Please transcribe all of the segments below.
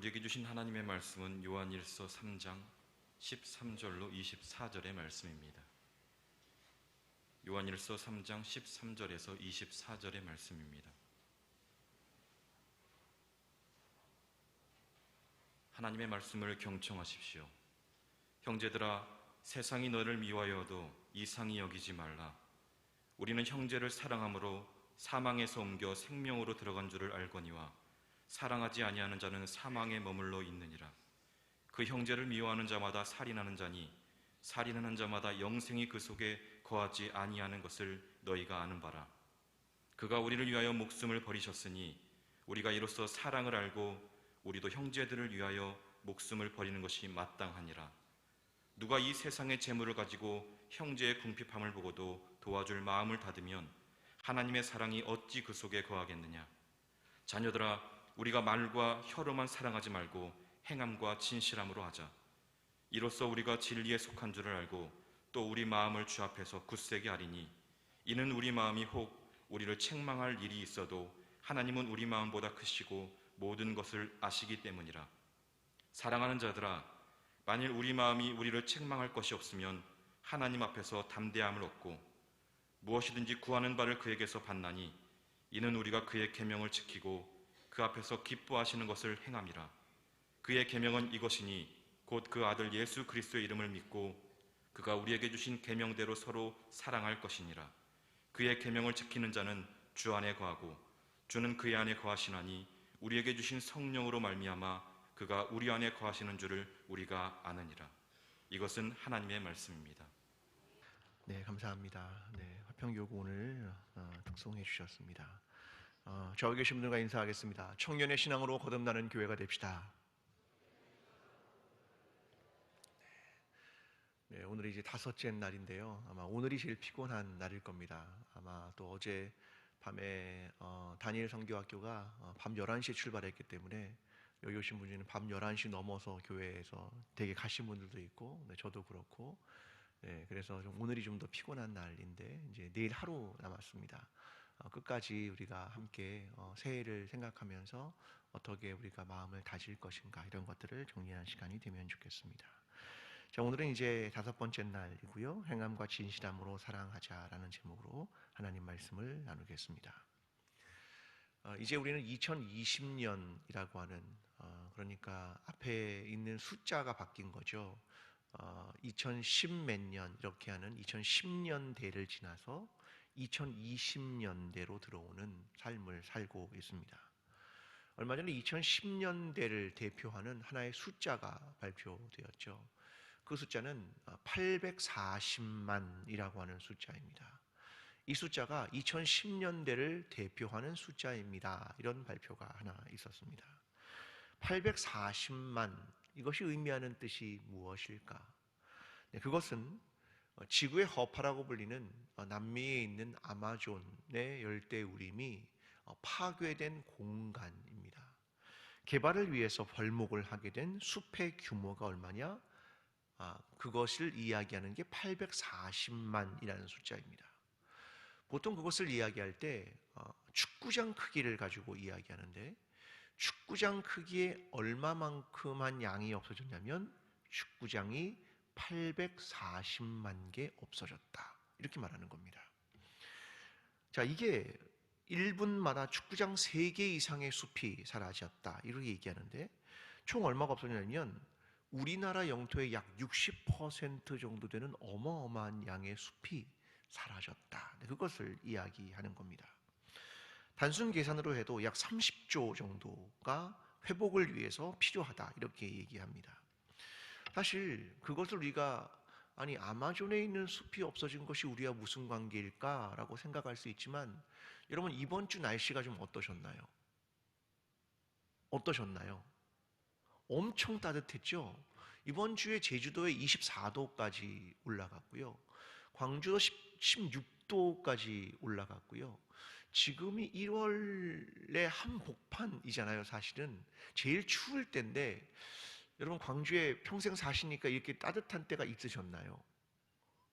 우리에게 주신 하나님의 말씀은 요한일서 3장 13절로 24절의 말씀입니다. 요한일서 3장 13절에서 24절의 말씀입니다. 하나님의 말씀을 경청하십시오. 형제들아, 세상이 너를 미워하여도 이상히 여기지 말라. 우리는 형제를 사랑함으로 사망에서 옮겨 생명으로 들어간 줄을 알거니와 사랑하지 아니하는 자는 사망에 머물러 있느니라. 그 형제를 미워하는 자마다 살인하는 자니 살인하는 자마다 영생이 그 속에 거하지 아니하는 것을 너희가 아는 바라. 그가 우리를 위하여 목숨을 버리셨으니 우리가 이로써 사랑을 알고 우리도 형제들을 위하여 목숨을 버리는 것이 마땅하니라. 누가 이 세상의 재물을 가지고 형제의 궁핍함을 보고도 도와줄 마음을 닫으면 하나님의 사랑이 어찌 그 속에 거하겠느냐. 자녀들아, 우리가 말과 혀로만 사랑하지 말고 행함과 진실함으로 하자. 이로써 우리가 진리에 속한 줄을 알고 또 우리 마음을 주 앞에서 굳세게 하리니 이는 우리 마음이 혹 우리를 책망할 일이 있어도 하나님은 우리 마음보다 크시고 모든 것을 아시기 때문이라. 사랑하는 자들아, 만일 우리 마음이 우리를 책망할 것이 없으면 하나님 앞에서 담대함을 얻고 무엇이든지 구하는 바를 그에게서 받나니 이는 우리가 그의 계명을 지키고 그 앞에서 기뻐하시는 것을 행함이라. 그의 계명은 이것이니 곧 그 아들 예수 그리스도의 이름을 믿고 그가 우리에게 주신 계명대로 서로 사랑할 것이니라. 그의 계명을 지키는 자는 주 안에 거하고 주는 그의 안에 거하시나니 우리에게 주신 성령으로 말미암아 그가 우리 안에 거하시는 줄을 우리가 아느니라. 이것은 하나님의 말씀입니다. 네, 감사합니다. 네, 화평교구 오늘 특송해 주셨습니다. 저기 계신 분들과 인사하겠습니다. 청년의 신앙으로 거듭나는 교회가 됩시다. 네, 오늘이 이제 5째 날인데요. 아마 오늘이 제일 피곤한 날일 겁니다. 아마 또 어제 밤에 다니엘 선교학교가 밤 11시에 출발했기 때문에 여기 오신 분들은 밤 11시 넘어서 교회에서 되게 가신 분들도 있고, 네, 저도 그렇고, 네, 그래서 오늘이 좀 더 피곤한 날인데 이제 내일 하루 남았습니다. 끝까지 우리가 함께 새해를 생각하면서 어떻게 우리가 마음을 다질 것인가 이런 것들을 정리하는 시간이 되면 좋겠습니다. 자, 오늘은 이제 5번째 날이고요. 행함과 진실함으로 사랑하자라는 제목으로 하나님 말씀을 나누겠습니다. 이제 우리는 2020년이라고 하는 그러니까 앞에 있는 숫자가 바뀐 거죠. 2010 몇 년 이렇게 하는 2010년대를 지나서 2020년대로 들어오는 삶을 살고 있습니다. 얼마 전에 2010년대를 대표하는 하나의 숫자가 발표되었죠. 그 숫자는 840만이라고 하는 숫자입니다. 이 숫자가 2010년대를 대표하는 숫자입니다. 이런 발표가 하나 있었습니다. 840만, 이것이 의미하는 뜻이 무엇일까? 네, 그것은 지구의 허파라고 불리는 남미에 있는 아마존의 열대우림이 파괴된 공간입니다. 개발을 위해서 벌목을 하게 된 숲의 규모가 얼마냐? 그것을 이야기하는 게 840만이라는 숫자입니다. 보통 그것을 이야기할 때 축구장 크기를 가지고 이야기하는데 축구장 크기에 얼마만큼한 양이 없어졌냐면 축구장이 840만 개 없어졌다, 이렇게 말하는 겁니다. 자, 이게 1분마다 축구장 3개 이상의 숲이 사라졌다, 이렇게 얘기하는데 총 얼마가 없어졌냐면 우리나라 영토의 약 60% 정도 되는 어마어마한 양의 숲이 사라졌다, 그것을 이야기하는 겁니다. 단순 계산으로 해도 약 30조 정도가 회복을 위해서 필요하다, 이렇게 얘기합니다. 사실 그것을 우리가 아마존에 있는 숲이 없어진 것이 우리와 무슨 관계일까라고 생각할 수 있지만, 여러분 이번 주 날씨가 좀 어떠셨나요? 엄청 따뜻했죠? 이번 주에 제주도에 24도까지 올라갔고요. 광주도 16도까지 올라갔고요. 지금이 1월의 한복판이잖아요. 사실은 제일 추울 때인데, 여러분 광주에 평생 사시니까 이렇게 따뜻한 때가 있으셨나요?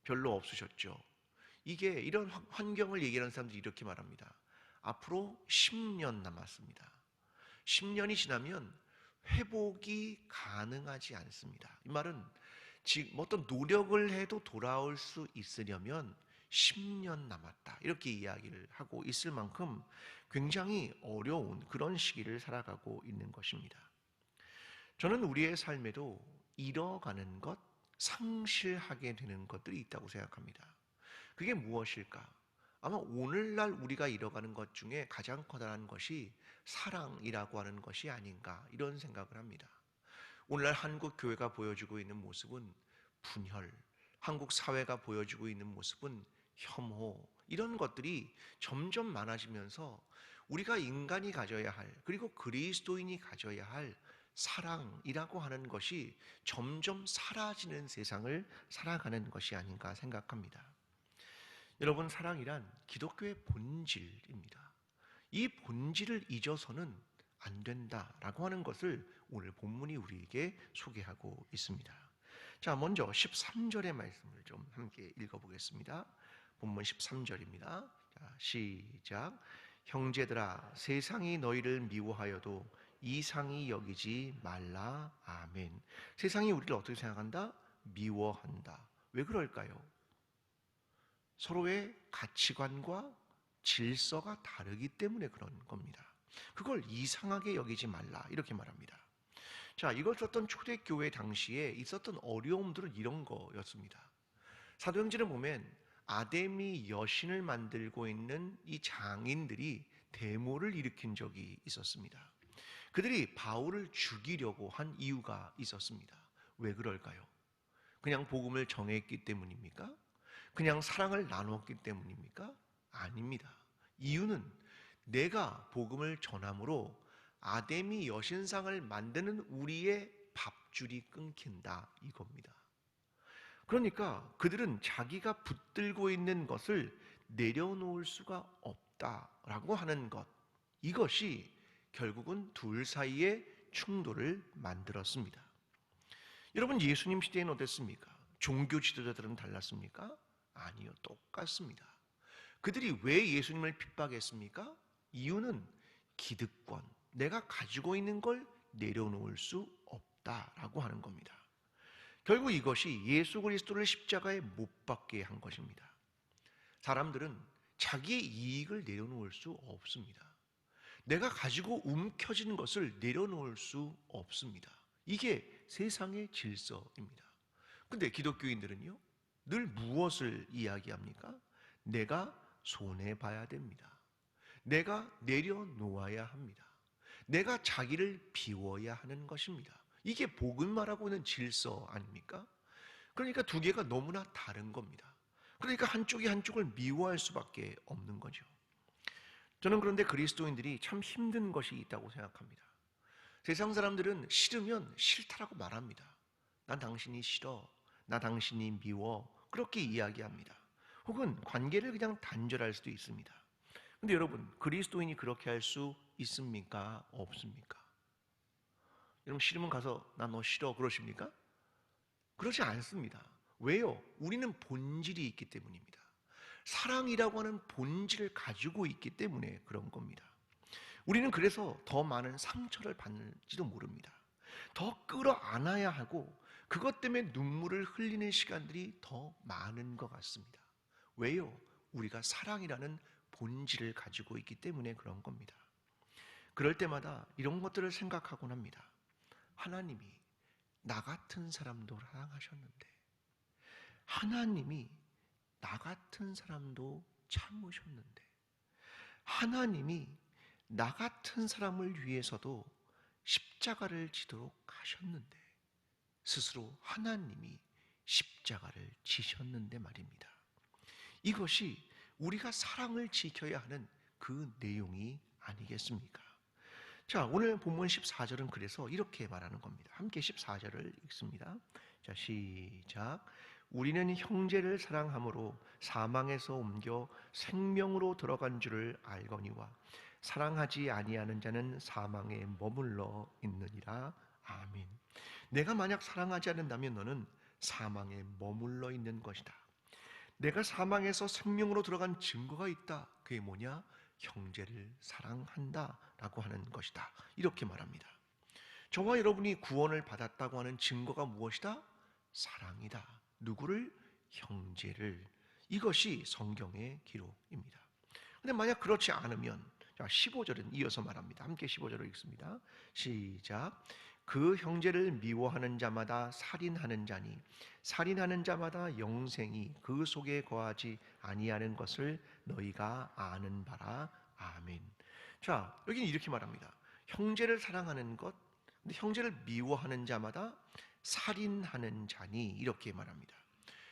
별로 없으셨죠. 이게 이런 환경을 얘기하는 사람들이 이렇게 말합니다. 앞으로 10년 남았습니다. 10년이 지나면 회복이 가능하지 않습니다. 이 말은 지금 어떤 노력을 해도 돌아올 수 있으려면 10년 남았다, 이렇게 이야기를 하고 있을 만큼 굉장히 어려운 그런 시기를 살아가고 있는 것입니다. 저는 우리의 삶에도 잃어가는 것, 상실하게 되는 것들이 있다고 생각합니다. 그게 무엇일까? 아마 오늘날 우리가 잃어가는 것 중에 가장 커다란 것이 사랑이라고 하는 것이 아닌가, 이런 생각을 합니다. 오늘날 한국 교회가 보여주고 있는 모습은 분열, 한국 사회가 보여주고 있는 모습은 혐오, 이런 것들이 점점 많아지면서 우리가 인간이 가져야 할, 그리고 그리스도인이 가져야 할 사랑이라고 하는 것이 점점 사라지는 세상을 살아가는 것이 아닌가 생각합니다. 여러분, 사랑이란 기독교의 본질입니다. 이 본질을 잊어서는 안 된다라고 하는 것을 오늘 본문이 우리에게 소개하고 있습니다. 자, 먼저 13절의 말씀을 좀 함께 읽어보겠습니다. 본문 13절입니다. 자, 시작. 형제들아, 세상이 너희를 미워하여도 이상히 여기지 말라. 아멘. 세상이 우리를 어떻게 생각한다? 미워한다. 왜 그럴까요? 서로의 가치관과 질서가 다르기 때문에 그런 겁니다. 그걸 이상하게 여기지 말라, 이렇게 말합니다. 자, 이걸 썼던 초대교회 당시에 있었던 어려움들은 이런 거였습니다. 사도행전에 보면 아데미 여신을 만들고 있는 이 장인들이 데모를 일으킨 적이 있었습니다. 그들이 바울을 죽이려고 한 이유가 있었습니다. 왜 그럴까요? 그냥 복음을 정했기 때문입니까? 그냥 사랑을 나눴기 때문입니까? 아닙니다. 이유는 내가 복음을 전함으로 아데미 여신상을 만드는 우리의 밥줄이 끊긴다, 이겁니다. 그러니까 그들은 자기가 붙들고 있는 것을 내려놓을 수가 없다라고 하는 것, 이것이 결국은 둘 사이의 충돌을 만들었습니다. 여러분, 예수님 시대에는 어땠습니까? 종교 지도자들은 달랐습니까? 아니요, 똑같습니다. 그들이 왜 예수님을 핍박했습니까? 이유는 기득권, 내가 가지고 있는 걸 내려놓을 수 없다라고 하는 겁니다. 결국 이것이 예수 그리스도를 십자가에 못 박게 한 것입니다. 사람들은 자기의 이익을 내려놓을 수 없습니다. 내가 가지고 움켜진 것을 내려놓을 수 없습니다. 이게 세상의 질서입니다. 근데 기독교인들은요, 늘 무엇을 이야기합니까? 내가 손해봐야 됩니다. 내가 내려놓아야 합니다. 내가 자기를 비워야 하는 것입니다. 이게 복음화라고 하는 질서 아닙니까? 그러니까 두 개가 너무나 다른 겁니다. 그러니까 한쪽이 한쪽을 미워할 수밖에 없는 거죠. 저는 그런데 그리스도인들이 참 힘든 것이 있다고 생각합니다. 세상 사람들은 싫으면 싫다라고 말합니다. 난 당신이 싫어, 나 당신이 미워, 그렇게 이야기합니다. 혹은 관계를 그냥 단절할 수도 있습니다. 근데 여러분, 그리스도인이 그렇게 할 수 있습니까? 없습니까? 여러분, 싫으면 가서 나 너 싫어 그러십니까? 그렇지 않습니다. 왜요? 우리는 본질이 있기 때문입니다. 사랑이라고 하는 본질을 가지고 있기 때문에 그런 겁니다. 우리는 그래서 더 많은 상처를 받는지도 모릅니다. 더 끌어안아야 하고 그것 때문에 눈물을 흘리는 시간들이 더 많은 것 같습니다. 왜요? 우리가 사랑이라는 본질을 가지고 있기 때문에 그런 겁니다. 그럴 때마다 이런 것들을 생각하곤 합니다. 하나님이 나 같은 사람도 사랑하셨는데, 하나님이 나 같은 사람도 참으셨는데, 하나님이 나 같은 사람을 위해서도 십자가를 지도록 하셨는데, 스스로 하나님이 십자가를 지셨는데 말입니다. 이것이 우리가 사랑을 지켜야 하는 그 내용이 아니겠습니까? 자, 오늘 본문 14절은 그래서 이렇게 말하는 겁니다. 함께 14절을 읽습니다. 자, 시작. 우리는 형제를 사랑함으로 사망에서 옮겨 생명으로 들어간 줄을 알거니와 사랑하지 아니하는 자는 사망에 머물러 있느니라. 아멘. 내가 만약 사랑하지 않는다면 너는 사망에 머물러 있는 것이다. 내가 사망에서 생명으로 들어간 증거가 있다. 그게 뭐냐? 형제를 사랑한다 라고 하는 것이다. 이렇게 말합니다. 저와 여러분이 구원을 받았다고 하는 증거가 무엇이다? 사랑이다. 누구를? 형제를. 이것이 성경의 기록입니다. 근데 만약 그렇지 않으면, 자, 15절은 이어서 말합니다. 함께 15절을 읽습니다. 시작. 그 형제를 미워하는 자마다 살인하는 자니 살인하는 자마다 영생이 그 속에 거하지 아니하는 것을 너희가 아는 바라. 아멘. 자, 여기는 이렇게 말합니다. 형제를 사랑하는 것, 근데 형제를 미워하는 자마다 살인하는 자니, 이렇게 말합니다.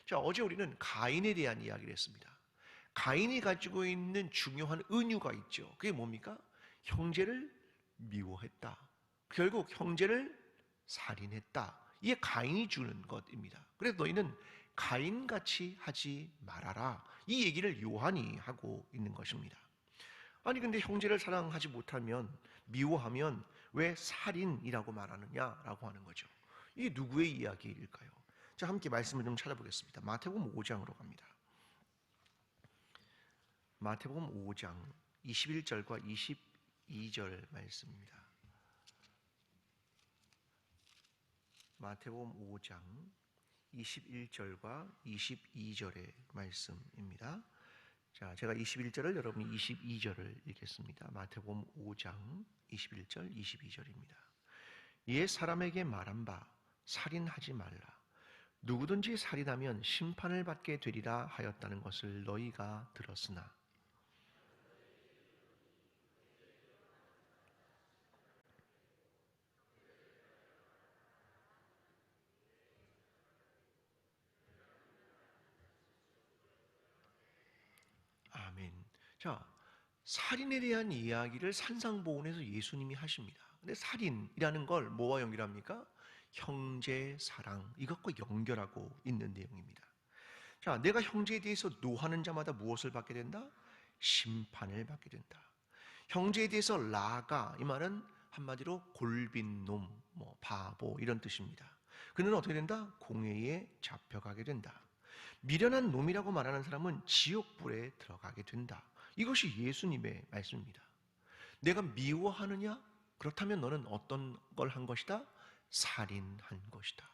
자, 어제 우리는 가인에 대한 이야기를 했습니다. 가인이 가지고 있는 중요한 은유가 있죠. 그게 뭡니까? 형제를 미워했다. 결국 형제를 살인했다. 이게 가인이 주는 것입니다. 그래서 너희는 가인같이 하지 말아라. 이 얘기를 요한이 하고 있는 것입니다. 아니 근데 형제를 사랑하지 못하면, 미워하면 왜 살인이라고 말하느냐라고 하는 거죠. 이게 누구의 이야기일까요? 자, 함께 말씀을 좀 찾아보겠습니다. 마태복음 5장으로 갑니다. 마태복음 5장 21절과 22절 말씀입니다. 마태복음 5장 21절과 22절의 말씀입니다. 자, 제가 21절을, 여러분이 22절을 읽겠습니다. 마태복음 5장 21절, 22절입니다. 옛 사람에게 말한 바 살인하지 말라. 누구든지 살인하면 심판을 받게 되리라 하였다는 것을 너희가 들었으나 아멘. 자, 살인에 대한 이야기를 산상보훈에서 예수님이 하십니다. 근데 살인이라는 걸 뭐와 연결합니까? 형제 사랑, 이것과 연결하고 있는 내용입니다. 자, 내가 형제에 대해서 노하는 자마다 무엇을 받게 된다? 심판을 받게 된다. 형제에 대해서 라가, 이 말은 한마디로 골빈 놈, 바보 이런 뜻입니다. 그는 어떻게 된다? 공회에 잡혀가게 된다. 미련한 놈이라고 말하는 사람은 지옥불에 들어가게 된다. 이것이 예수님의 말씀입니다. 내가 미워하느냐? 그렇다면 너는 어떤 걸 한 것이다? 살인한 것이다.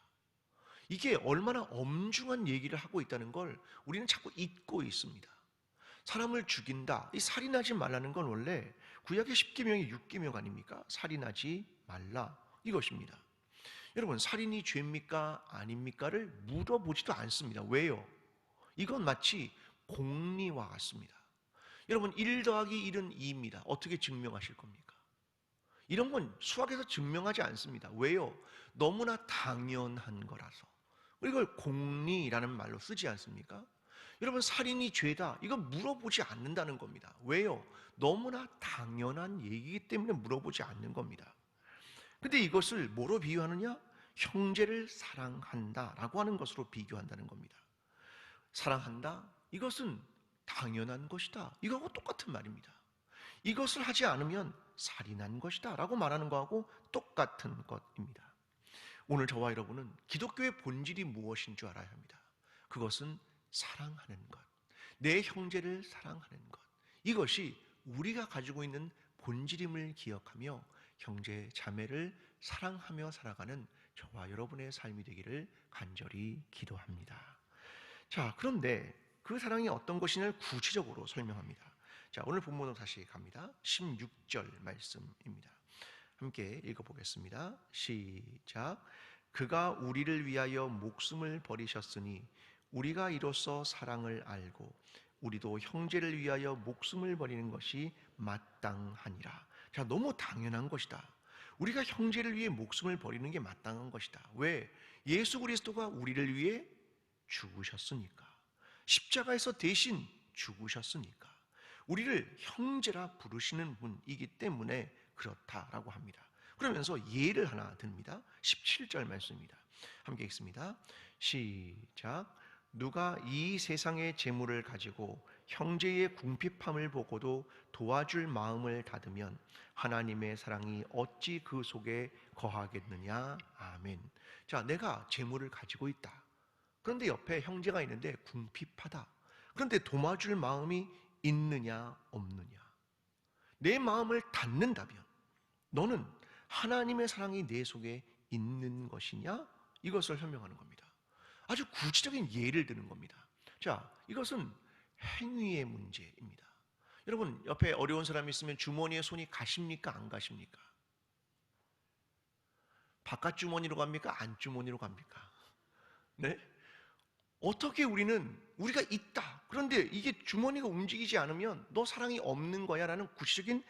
이게 얼마나 엄중한 얘기를 하고 있다는 걸 우리는 자꾸 잊고 있습니다. 사람을 죽인다, 이 살인하지 말라는 건 원래 구약의 10계명이 6계명 아닙니까? 살인하지 말라, 이것입니다. 여러분, 살인이 죄입니까? 아닙니까를 물어보지도 않습니다. 왜요? 이건 마치 공리와 같습니다. 여러분, 1 더하기 1은 2입니다. 어떻게 증명하실 겁니까? 이런 건 수학에서 증명하지 않습니다. 왜요? 너무나 당연한 거라서. 이걸 공리라는 말로 쓰지 않습니까? 여러분, 살인이 죄다, 이거 물어보지 않는다는 겁니다. 왜요? 너무나 당연한 얘기이기 때문에 물어보지 않는 겁니다. 근데 이것을 뭐로 비유하느냐? 형제를 사랑한다라고 하는 것으로 비교한다는 겁니다. 사랑한다? 이것은 당연한 것이다. 이거하고 똑같은 말입니다. 이것을 하지 않으면 살인한 것이다 라고 말하는 것하고 똑같은 것입니다. 오늘 저와 여러분은 기독교의 본질이 무엇인 줄 알아야 합니다. 그것은 사랑하는 것, 내 형제를 사랑하는 것, 이것이 우리가 가지고 있는 본질임을 기억하며 형제 자매를 사랑하며 살아가는 저와 여러분의 삶이 되기를 간절히 기도합니다. 자, 그런데 그 사랑이 어떤 것이냐를 구체적으로 설명합니다. 자, 오늘 본문으로 다시 갑니다. 16절 말씀입니다. 함께 읽어보겠습니다. 시작. 그가 우리를 위하여 목숨을 버리셨으니 우리가 이로써 사랑을 알고 우리도 형제를 위하여 목숨을 버리는 것이 마땅하니라. 자, 너무 당연한 것이다. 우리가 형제를 위해 목숨을 버리는 게 마땅한 것이다. 왜? 예수 그리스도가 우리를 위해 죽으셨으니까. 십자가에서 대신 죽으셨으니까. 우리를 형제라 부르시는 분이기 때문에 그렇다라고 합니다. 그러면서 예를 하나 듭니다. 17절 말씀입니다. 함께 읽습니다. 시작. 누가 이 세상의 재물을 가지고 형제의 궁핍함을 보고도 도와줄 마음을 닫으면 하나님의 사랑이 어찌 그 속에 거하겠느냐. 아멘. 자, 내가 재물을 가지고 있다. 그런데 옆에 형제가 있는데 궁핍하다. 그런데 도와줄 마음이 있느냐 없느냐. 내 마음을 닫는다면 너는 하나님의 사랑이 내 속에 있는 것이냐? 이것을 설명하는 겁니다. 아주 구체적인 예를 드는 겁니다. 자, 이것은 행위의 문제입니다. 여러분, 옆에 어려운 사람이 있으면 주머니에 손이 가십니까? 안 가십니까? 바깥 주머니로 갑니까? 안 주머니로 갑니까? 네? 어떻게 우리가 있다. 그런데 이게 주머니가 움직이지 않으면 너 사랑이 없는 거야 라는 구체적인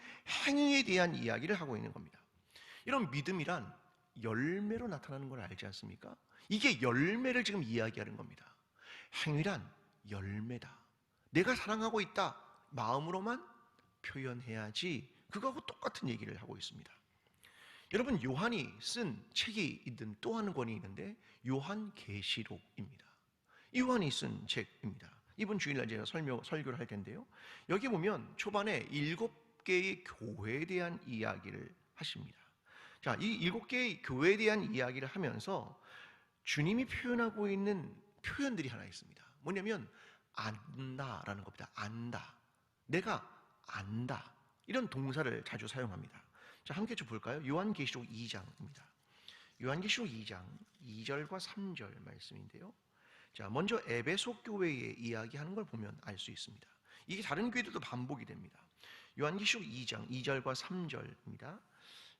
행위에 대한 이야기를 하고 있는 겁니다. 이런 믿음이란 열매로 나타나는 걸 알지 않습니까? 이게 열매를 지금 이야기하는 겁니다. 행위란 열매다. 내가 사랑하고 있다. 마음으로만 표현해야지. 그거하고 똑같은 얘기를 하고 있습니다. 여러분, 요한이 쓴 책이 있는 또 한 권이 있는데 요한계시록입니다. 요한이 쓴 책입니다. 이번 주일날 제가 설교를 할 텐데요. 여기 보면 초반에 7개의 교회에 대한 이야기를 하십니다. 자, 이 7개의 교회에 대한 이야기를 하면서 주님이 표현하고 있는 표현들이 하나 있습니다. 뭐냐면 안다라는 겁니다. 안다. 내가 안다. 이런 동사를 자주 사용합니다. 자, 함께 좀 볼까요? 요한계시록 2장입니다. 요한계시록 2장 2절과 3절 말씀인데요. 자, 먼저 에베소 교회에 이야기하는 걸 보면 알 수 있습니다. 이게 다른 교회들도 반복이 됩니다. 요한계시록 2장 2절과 3절입니다.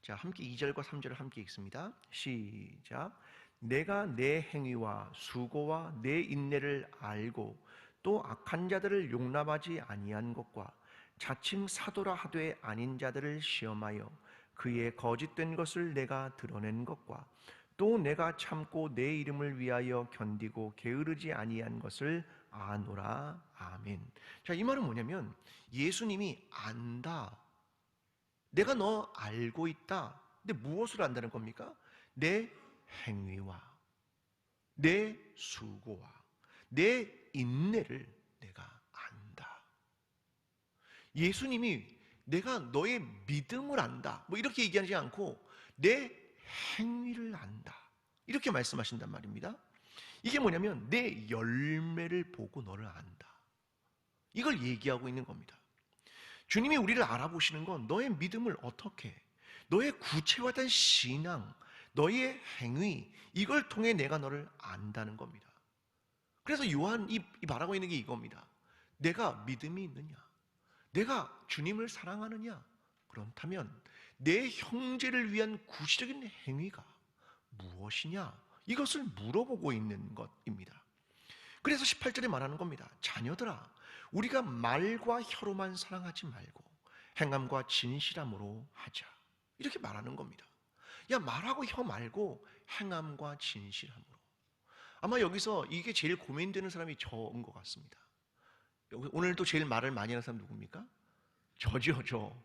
자, 함께 2절과 3절을 함께 읽습니다. 시작. 내가 내 행위와 수고와 내 인내를 알고 또 악한 자들을 용납하지 아니한 것과 자칭 사도라 하되 아닌 자들을 시험하여 그의 거짓된 것을 내가 드러낸 것과 또 내가 참고 내 이름을 위하여 견디고 게으르지 아니한 것을 아노라. 아멘. 자, 이 말은 뭐냐면 예수님이 안다. 내가 너 알고 있다. 근데 무엇을 안다는 겁니까? 내 행위와 내 수고와 내 인내를 내가 안다. 예수님이 내가 너의 믿음을 안다. 뭐 이렇게 얘기하지 않고 내 행위를 안다. 이렇게 말씀하신단 말입니다. 이게 뭐냐면 내 열매를 보고 너를 안다. 이걸 얘기하고 있는 겁니다. 주님이 우리를 알아보시는 건 너의 믿음을 어떻게, 너의 구체화된 신앙, 너의 행위, 이걸 통해 내가 너를 안다는 겁니다. 그래서 요한이 말하고 있는 게 이겁니다. 내가 믿음이 있느냐? 내가 주님을 사랑하느냐? 그렇다면 내 형제를 위한 구체적인 행위가 무엇이냐? 이것을 물어보고 있는 것입니다. 그래서 18절에 말하는 겁니다. 자녀들아, 우리가 말과 혀로만 사랑하지 말고 행함과 진실함으로 하자. 이렇게 말하는 겁니다. 야, 말하고 혀 말고 행함과 진실함으로. 아마 여기서 이게 제일 고민되는 사람이 저인 것 같습니다. 오늘도 제일 말을 많이 하는 사람 누굽니까? 저죠.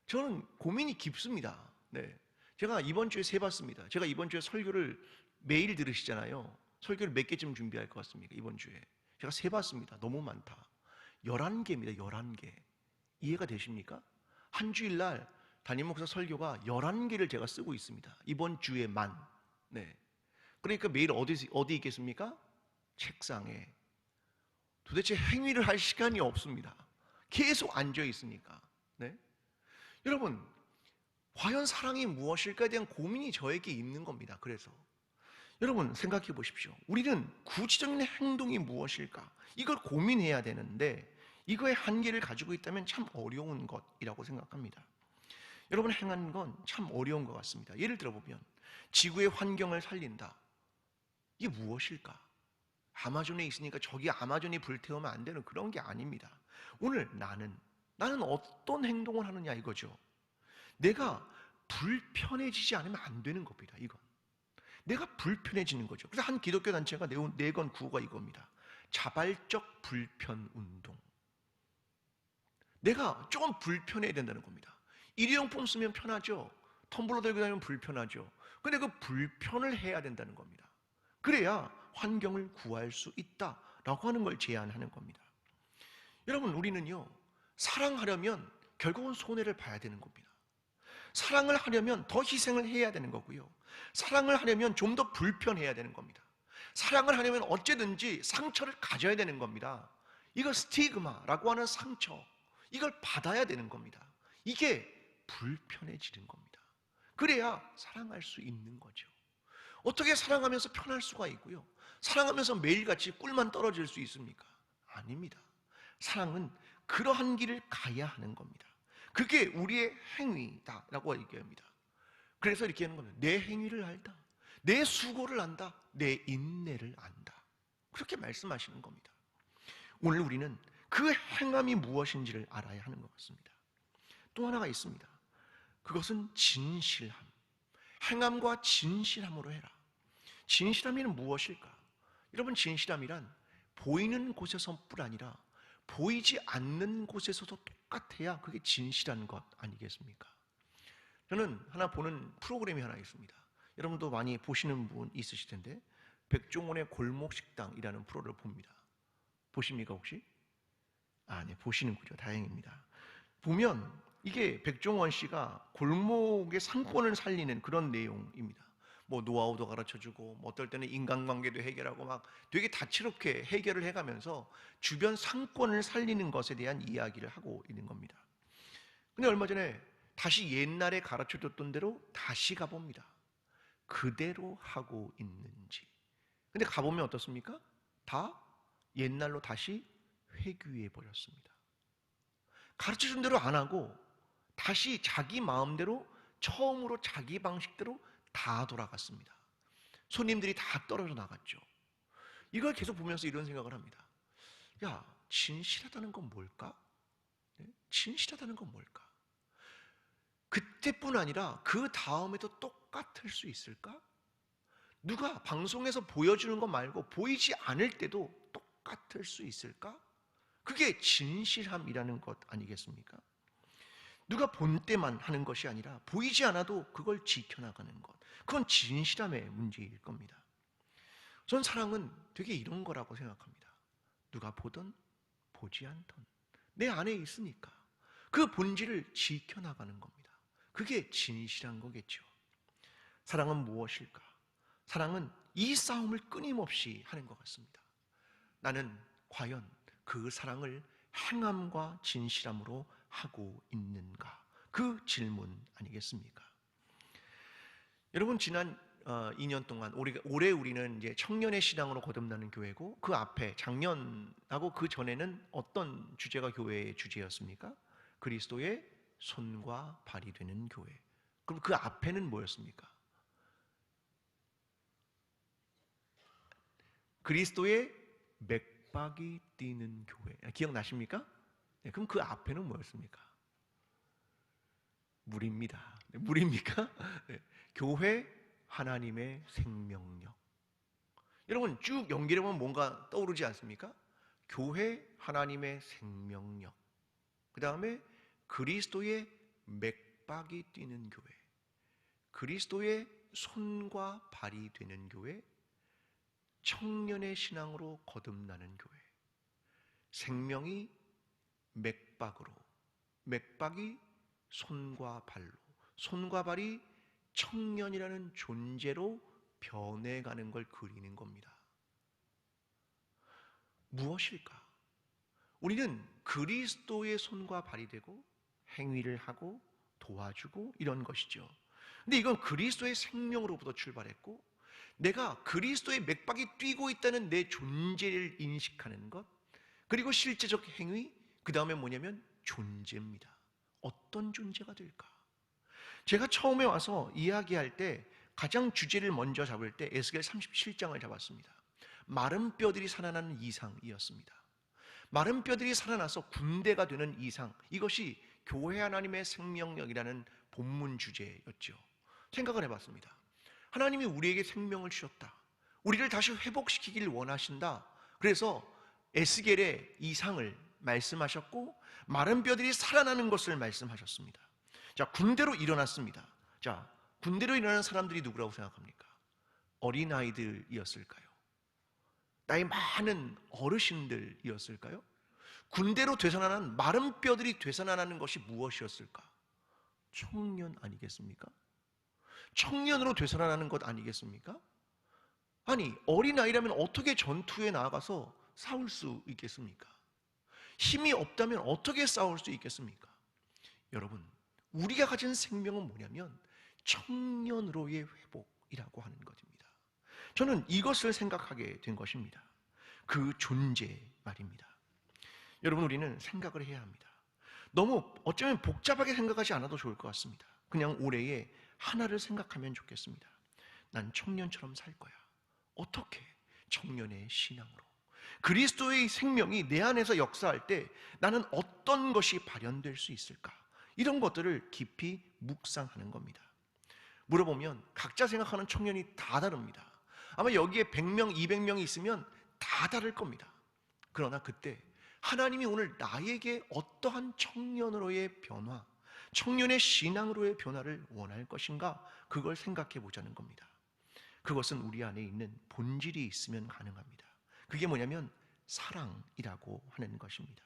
저는 고민이 깊습니다. 네. 제가 이번 주에 세봤습니다. 제가 이번 주에 설교를 매일 들으시잖아요. 설교를 몇 개쯤 준비할 것 같습니까? 이번 주에. 제가 세봤습니다. 너무 많다. 11개입니다. 11개. 이해가 되십니까? 한 주일날 담임 목사 설교가 11개를 제가 쓰고 있습니다. 이번 주에만. 네. 그러니까 매일 어디 있겠습니까? 책상에. 도대체 행위를 할 시간이 없습니다. 계속 앉아 있으니까. 네? 여러분, 과연 사랑이 무엇일까에 대한 고민이 저에게 있는 겁니다. 그래서 여러분 생각해 보십시오. 우리는 구체적인 행동이 무엇일까? 이걸 고민해야 되는데 이거의 한계를 가지고 있다면 참 어려운 것이라고 생각합니다. 여러분, 행하는 건 참 어려운 것 같습니다. 예를 들어보면 지구의 환경을 살린다. 이게 무엇일까? 아마존에 있으니까 저기 아마존이 불태우면 안 되는 그런 게 아닙니다. 오늘 나는 어떤 행동을 하느냐 이거죠. 내가 불편해지지 않으면 안 되는 겁니다. 이건 내가 불편해지는 거죠. 그래서 한 기독교 단체가 내건 구호가 이겁니다. 자발적 불편 운동. 내가 조금 불편해야 된다는 겁니다. 일회용품 쓰면 편하죠. 텀블러 들고 다니면 불편하죠. 근데 그 불편을 해야 된다는 겁니다. 그래야 환경을 구할 수 있다라고 하는 걸 제안하는 겁니다. 여러분, 우리는요, 사랑하려면 결국은 손해를 봐야 되는 겁니다. 사랑을 하려면 더 희생을 해야 되는 거고요. 사랑을 하려면 좀 더 불편해야 되는 겁니다. 사랑을 하려면 어쨌든지 상처를 가져야 되는 겁니다. 이거 스티그마라고 하는 상처, 이걸 받아야 되는 겁니다. 이게 불편해지는 겁니다. 그래야 사랑할 수 있는 거죠. 어떻게 사랑하면서 편할 수가 있고요, 사랑하면서 매일같이 꿀만 떨어질 수 있습니까? 아닙니다. 사랑은 그러한 길을 가야 하는 겁니다. 그게 우리의 행위다라고 얘기합니다. 그래서 이렇게 하는 겁니다. 내 행위를 알다, 내 수고를 안다, 내 인내를 안다, 그렇게 말씀하시는 겁니다. 오늘 우리는 그 행함이 무엇인지를 알아야 하는 것 같습니다. 또 하나가 있습니다. 그것은 진실함. 행함과 진실함으로 해라. 진실함이란 무엇일까? 여러분, 진실함이란 보이는 곳에서뿐 아니라 보이지 않는 곳에서도 똑같아야 그게 진실한 것 아니겠습니까? 저는 하나 보는 프로그램이 하나 있습니다. 여러분도 많이 보시는 분 있으실 텐데, 백종원의 골목식당이라는 프로를 봅니다. 보십니까 혹시? 네, 보시는군요. 다행입니다. 보면 이게 백종원 씨가 골목의 상권을 살리는 그런 내용입니다. 뭐 노하우도 가르쳐주고, 뭐 어떨 때는 인간관계도 해결하고, 막 되게 다채롭게 해결을 해가면서 주변 상권을 살리는 것에 대한 이야기를 하고 있는 겁니다. 근데 얼마 전에 다시 옛날에 가르쳐줬던 대로 다시 가봅니다. 그대로 하고 있는지. 근데 가보면 어떻습니까? 다 옛날로 다시 회귀해 버렸습니다. 가르쳐준 대로 안 하고 다시 자기 마음대로, 처음으로 자기 방식대로 다 돌아갔습니다. 손님들이 다 떨어져 나갔죠. 이걸 계속 보면서 이런 생각을 합니다. 야, 진실하다는 건 뭘까? 진실하다는 건 뭘까? 그때뿐 아니라 그 다음에도 똑같을 수 있을까? 누가 방송에서 보여주는 것 말고 보이지 않을 때도 똑같을 수 있을까? 그게 진실함이라는 것 아니겠습니까? 누가 본 때만 하는 것이 아니라 보이지 않아도 그걸 지켜나가는 것, 그건 진실함의 문제일 겁니다. 전 사랑은 되게 이런 거라고 생각합니다. 누가 보던 보지 않던 내 안에 있으니까 그 본질을 지켜나가는 겁니다. 그게 진실한 거겠죠. 사랑은 무엇일까? 사랑은 이 싸움을 끊임없이 하는 것 같습니다. 나는 과연 그 사랑을 행함과 진실함으로 하고 있는가? 그 질문 아니겠습니까? 여러분, 지난 2년 동안 올해 우리는 이제 청년의 신앙으로 거듭나는 교회고, 그 앞에 작년하고 그 전에는 어떤 주제가 교회의 주제였습니까? 그리스도의 손과 발이 되는 교회. 그럼 그 앞에는 뭐였습니까? 그리스도의 맥박이 뛰는 교회. 기억나십니까? 네, 그럼 그 앞에는 뭐였습니까? 물입니다. 네, 물입니까? 네, 교회, 하나님의 생명력. 여러분, 쭉 연결해보면 뭔가 떠오르지 않습니까? 교회, 하나님의 생명력. 그 다음에 그리스도의 맥박이 뛰는 교회, 그리스도의 손과 발이 되는 교회, 청년의 신앙으로 거듭나는 교회. 생명이 맥박으로, 맥박이 손과 발로, 손과 발이 청년이라는 존재로 변해가는 걸 그리는 겁니다. 무엇일까? 우리는 그리스도의 손과 발이 되고 행위를 하고 도와주고 이런 것이죠. 근데 이건 그리스도의 생명으로부터 출발했고, 내가 그리스도의 맥박이 뛰고 있다는 내 존재를 인식하는 것, 그리고 실제적 행위, 그 다음에 뭐냐면 존재입니다. 어떤 존재가 될까? 제가 처음에 와서 이야기할 때 가장 주제를 먼저 잡을 때 에스겔 37장을 잡았습니다. 마른 뼈들이 살아나는 이상이었습니다. 마른 뼈들이 살아나서 군대가 되는 이상, 이것이 교회 하나님의 생명력이라는 본문 주제였죠. 생각을 해봤습니다. 하나님이 우리에게 생명을 주셨다, 우리를 다시 회복시키길 원하신다. 그래서 에스겔의 이상을 말씀하셨고, 마른 뼈들이 살아나는 것을 말씀하셨습니다. 자, 군대로 일어났습니다. 자, 군대로 일어나는 사람들이 누구라고 생각합니까? 어린아이들이었을까요? 나이 많은 어르신들이었을까요? 군대로 되살아난 마른 뼈들이 되살아나는 것이 무엇이었을까? 청년 아니겠습니까? 청년으로 되살아나는 것 아니겠습니까? 아니, 어린아이라면 어떻게 전투에 나아가서 싸울 수 있겠습니까? 힘이 없다면 어떻게 싸울 수 있겠습니까? 여러분, 우리가 가진 생명은 뭐냐면 청년으로의 회복이라고 하는 것입니다. 저는 이것을 생각하게 된 것입니다. 그 존재 말입니다. 여러분, 우리는 생각을 해야 합니다. 너무 어쩌면 복잡하게 생각하지 않아도 좋을 것 같습니다. 그냥 올해에 하나를 생각하면 좋겠습니다. 난 청년처럼 살 거야. 어떻게? 청년의 신앙으로. 그리스도의 생명이 내 안에서 역사할 때 나는 어떤 것이 발현될 수 있을까? 이런 것들을 깊이 묵상하는 겁니다. 물어보면 각자 생각하는 청년이 다 다릅니다. 아마 여기에 100명, 200명이 있으면 다 다를 겁니다. 그러나 그때 하나님이 오늘 나에게 어떠한 청년으로의 변화, 청년의 신앙으로의 변화를 원할 것인가? 그걸 생각해 보자는 겁니다. 그것은 우리 안에 있는 본질이 있으면 가능합니다. 그게 뭐냐면 사랑이라고 하는 것입니다.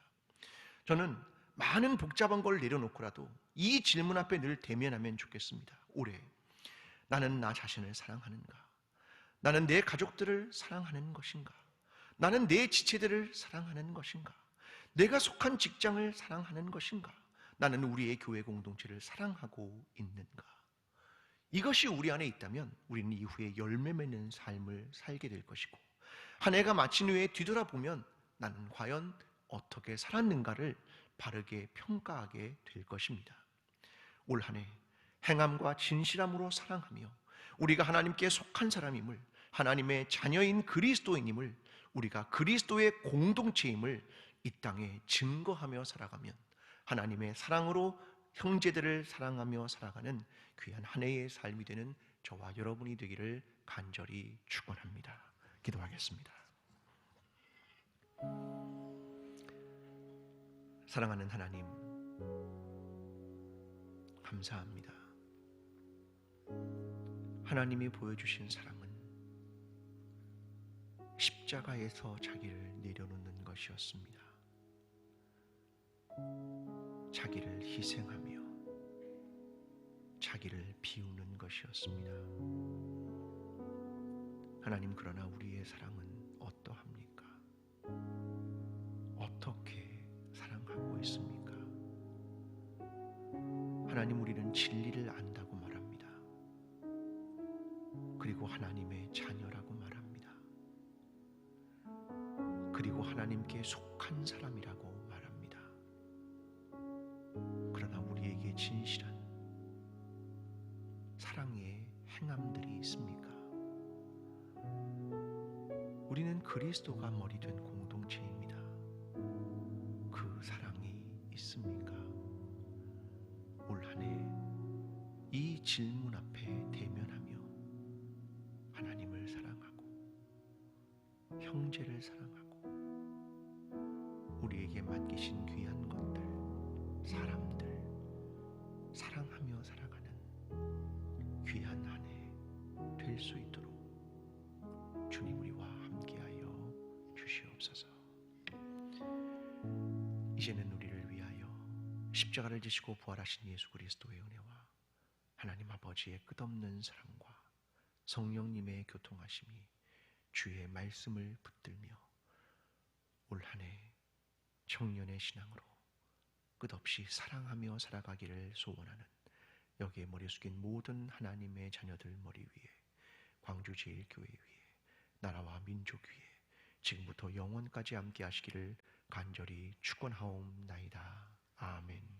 저는 많은 복잡한 걸 내려놓고라도 이 질문 앞에 늘 대면하면 좋겠습니다. 올해 나는 나 자신을 사랑하는가? 나는 내 가족들을 사랑하는 것인가? 나는 내 지체들을 사랑하는 것인가? 내가 속한 직장을 사랑하는 것인가? 나는 우리의 교회 공동체를 사랑하고 있는가? 이것이 우리 안에 있다면 우리는 이후에 열매 맺는 삶을 살게 될 것이고, 한 해가 마친 후에 뒤돌아보면 나는 과연 어떻게 살았는가를 바르게 평가하게 될 것입니다. 올 한 해 행함과 진실함으로 사랑하며 우리가 하나님께 속한 사람임을, 하나님의 자녀인 그리스도인임을, 우리가 그리스도의 공동체임을 이 땅에 증거하며 살아가면 하나님의 사랑으로 형제들을 사랑하며 살아가는 귀한 한 해의 삶이 되는 저와 여러분이 되기를 간절히 축원합니다. 기도하겠습니다. 사랑하는 하나님, 감사합니다. 하나님이 보여주신 사랑은 십자가에서 자기를 내려놓는 것이었습니다. 자기를 희생하며 자기를 비우는 것이었습니다. 하나님, 그러나 우리의 사랑은 어떠합니까? 어떻게 사랑하고 있습니까? 하나님, 우리는 진리를 안다고 말합니다. 그리고 하나님의 자녀라고 말합니다. 그리고 하나님께 속한 사람이라고 말합니다. 그러나 우리에게 진실한 사랑의 행함들이 있습니까? 우리는 그리스도가 머리 된 공동체입니다. 그 사랑이 있습니까? 올 한 해 이 질문 앞에 대면하며 하나님을 사랑하고 형제를 사랑하고 우리에게 맡기신 귀한 것들, 사람들 사랑하며 살아가는 귀한 한 해 될 수 있도록 주님, 우리와 함께하여 주시옵소서. 이제는 우리를 위하여 십자가를 지시고 부활하신 예수 그리스도의 은혜와 하나님 아버지의 끝없는 사랑과 성령님의 교통하심이 주의 말씀을 붙들며 올 한 해 청년의 신앙으로 끝없이 사랑하며 살아가기를 소원하는 여기에 머리 숙인 모든 하나님의 자녀들 머리 위에, 광주제일교회 위에, 나라와 민족 위에 지금부터 영원까지 함께 하시기를 간절히 축원하옵나이다. 아멘.